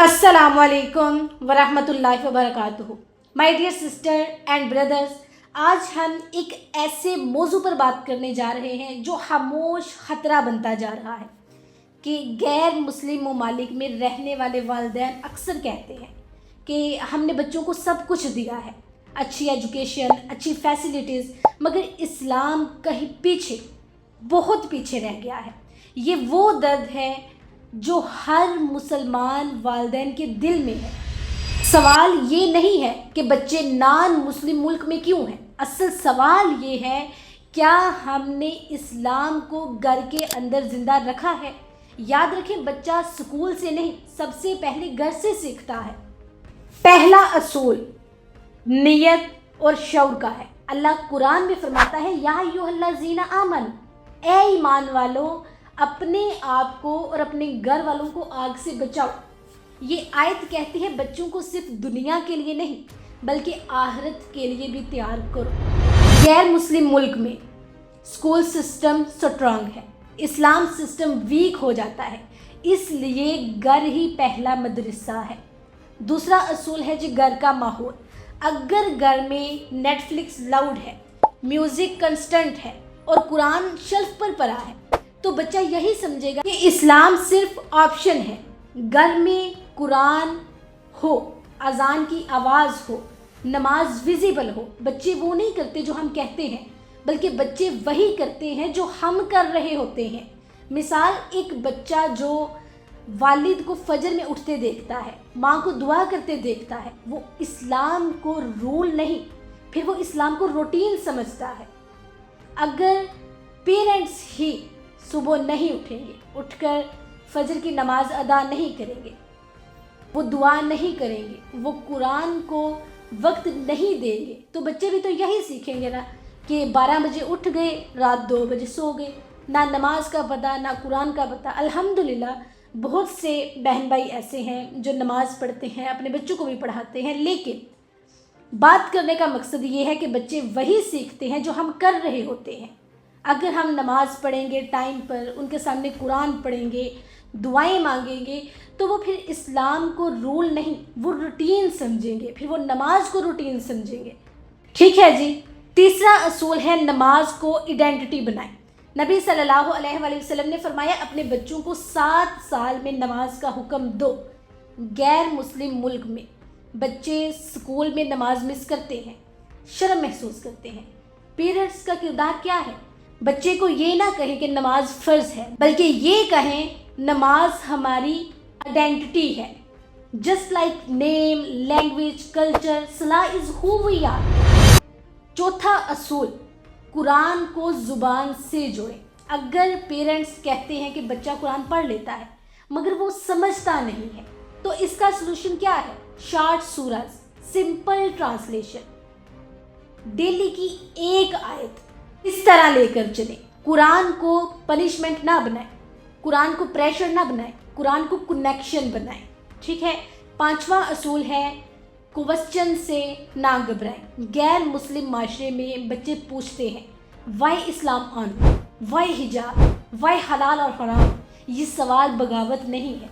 अस्सलाम वालेकुम वरहमतुल्लाहि वबरकातुहू। My dear sister and brothers, आज हम एक ऐसे मौजू पर बात करने जा रहे हैं जो खामोश ख़तरा बनता जा रहा है कि गैर मुस्लिम ममालिक में रहने वाले वालिदैन अक्सर कहते हैं कि हमने बच्चों को सब कुछ दिया है, अच्छी एजुकेशन, अच्छी फैसिलिटीज़, मगर इस्लाम कहीं पीछे, बहुत पीछे रह गया है। ये वो दर्द है जो हर मुसलमान वालिदैन के दिल में है। सवाल ये नहीं है कि बच्चे नॉन मुस्लिम मुल्क में क्यों हैं, असल सवाल ये है क्या हमने इस्लाम को घर के अंदर ज़िंदा रखा है। याद रखें, बच्चा स्कूल से नहीं, सबसे पहले घर से सीखता है। पहला असूल नियत और शौर का है। अल्लाह कुरान में फरमाता है, या अय्युहल्लज़ीना आमन, ए ईमान वालों, अपने आप को और अपने घर वालों को आग से बचाओ। ये आयत कहती है बच्चों को सिर्फ दुनिया के लिए नहीं बल्कि आखिरत के लिए भी तैयार करो। गैर मुस्लिम मुल्क में स्कूल सिस्टम स्ट्रांग है, इस्लाम सिस्टम वीक हो जाता है, इसलिए घर ही पहला मदरसा है। दूसरा असूल है जी घर का माहौल। अगर घर में नेटफ्लिक्स लाउड है, म्यूज़िक कंस्टेंट है और कुरान शेल्फ पर पड़ा है तो बच्चा यही समझेगा कि इस्लाम सिर्फ ऑप्शन है। घर में कुरान हो, अजान की आवाज़ हो, नमाज विजिबल हो, बच्चे वो नहीं करते जो हम कहते हैं बल्कि बच्चे वही करते हैं जो हम कर रहे होते हैं। मिसाल, एक बच्चा जो वालिद को फजर में उठते देखता है, माँ को दुआ करते देखता है, वो इस्लाम को रूल नहीं, फिर वो इस्लाम को रूटीन समझता है। अगर पेरेंट्स ही सुबह नहीं उठेंगे, उठकर फजर की नमाज अदा नहीं करेंगे, वो दुआ नहीं करेंगे, वो कुरान को वक्त नहीं देंगे, तो बच्चे भी तो यही सीखेंगे ना कि 12 बजे उठ गए, रात 2 बजे सो गए, ना नमाज का पता ना कुरान का पता। अल्हम्दुलिल्लाह बहुत से बहन भाई ऐसे हैं जो नमाज पढ़ते हैं, अपने बच्चों को भी पढ़ाते हैं, लेकिन बात करने का मकसद ये है कि बच्चे वही सीखते हैं जो हम कर रहे होते हैं। अगर हम नमाज़ पढ़ेंगे टाइम पर, उनके सामने कुरान पढ़ेंगे, दुआएं मांगेंगे, तो वो फिर इस्लाम को रूल नहीं, वो रूटीन समझेंगे, फिर वो नमाज को रूटीन समझेंगे। ठीक है जी। तीसरा असूल है नमाज को आइडेंटिटी बनाएं। नबी सल्लल्लाहु अलैहि वसल्लम ने फरमाया, अपने बच्चों को 7 साल में नमाज का हुक्म दो। गैर मुस्लिम मुल्क में बच्चे स्कूल में नमाज मिस करते हैं, शर्म महसूस करते हैं। पेरेंट्स का किरदार क्या है? बच्चे को ये ना कहें कि नमाज फ़र्ज है, बल्कि ये कहें नमाज हमारी आइडेंटिटी है। Just like name, language, culture, सलाह इज़ हु वी आर। चौथा असूल, कुरान को ज़ुबान से जोड़ें। अगर पेरेंट्स कहते हैं कि बच्चा कुरान पढ़ लेता है मगर वो समझता नहीं है, तो इसका सलूशन क्या है? Short Suraaj, simple translation, daily की एक आयत, इस तरह लेकर चलें। कुरान को पनिशमेंट ना बनाएं, कुरान को प्रेशर ना बनाएं, कुरान को कनेक्शन बनाएं। ठीक है। 5वां असूल है क्वेश्चन से ना घबराएं। गैर मुस्लिम माशरे में बच्चे पूछते हैं, वाई इस्लाम ऑन, वाई हिजाब, वाई हलाल और हराम। ये सवाल बगावत नहीं है,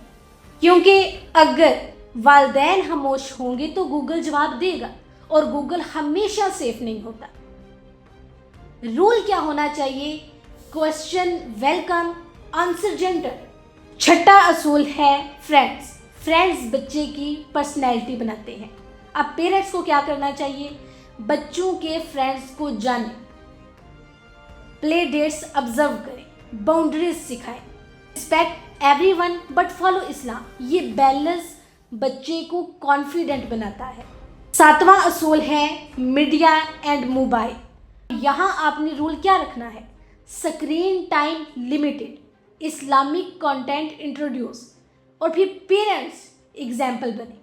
क्योंकि अगर वालिदैन खामोश होंगे तो गूगल जवाब देगा और गूगल हमेशा सेफ नहीं होता। रूल क्या होना चाहिए? Question welcome, answer gentle. छठा असूल है फ्रेंड्स। फ्रेंड्स बच्चे की पर्सनैलिटी बनाते हैं। अब पेरेंट्स को क्या करना चाहिए? बच्चों के फ्रेंड्स को जानें, प्ले डेट्स ऑब्जर्व करें, बाउंड्रीज सिखाएं, रिस्पेक्ट एवरीवन बट फॉलो इस्लाम। ये बैलेंस बच्चे को कॉन्फिडेंट बनाता है। 7वां असूल है मीडिया एंड मोबाइल। यहाँ आपने रूल क्या रखना है? Screen time limited, Islamic content introduce, और फिर पेरेंट्स एग्जाम्पल बने।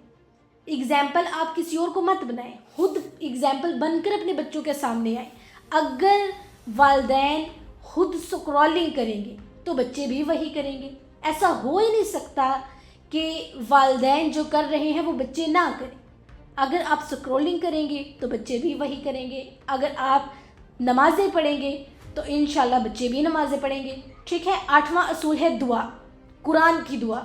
एग्जाम्पल आप किसी और को मत बनाएं, खुद एग्जाम्पल बनकर अपने बच्चों के सामने आए। अगर वालिदैन खुद स्क्रॉलिंग करेंगे तो बच्चे भी वही करेंगे। ऐसा हो ही नहीं सकता कि वालिदैन जो कर रहे हैं वो बच्चे ना करें। अगर आप स्क्रॉलिंग करेंगे तो बच्चे भी वही करेंगे। अगर आप नमाज़ें पढ़ेंगे तो इंशाल्लाह बच्चे भी नमाज़ें पढ़ेंगे। ठीक है। 8वां असूल है दुआ, कुरान की दुआ।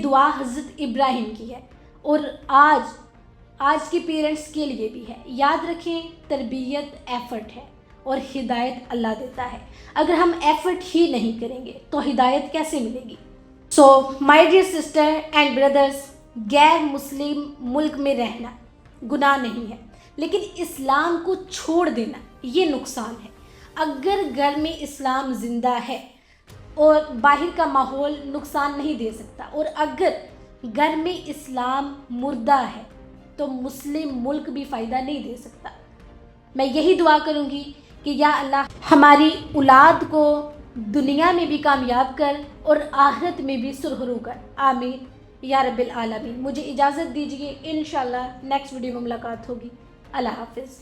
دعا حضرت ابراہیم کی ہے اور آج کے پیرنٹس کے لیے بھی ہے. یاد رکھیں تربیت ایفرٹ ہے اور ہدایت اللہ دیتا ہے. اگر ہم ایفرٹ ہی نہیں کریں گے تو ہدایت کیسے ملے گی؟ So my dear sister and brothers, غیر مسلم ملک میں رہنا گناہ نہیں ہے، لیکن اسلام کو چھوڑ دینا یہ نقصان ہے. اگر گھر میں اسلام زندہ ہے اور باہر کا ماحول نقصان نہیں دے سکتا، اور اگر گھر میں اسلام مردہ ہے تو مسلم ملک بھی فائدہ نہیں دے سکتا. میں یہی دعا کروں گی کہ یا اللہ ہماری اولاد کو دنیا میں بھی کامیاب کر اور آخرت میں بھی سرخرو کر. آمین یا رب العالمین. مجھے اجازت دیجیے، انشاءاللہ نیکسٹ ویڈیو میں ملاقات ہوگی. اللہ حافظ.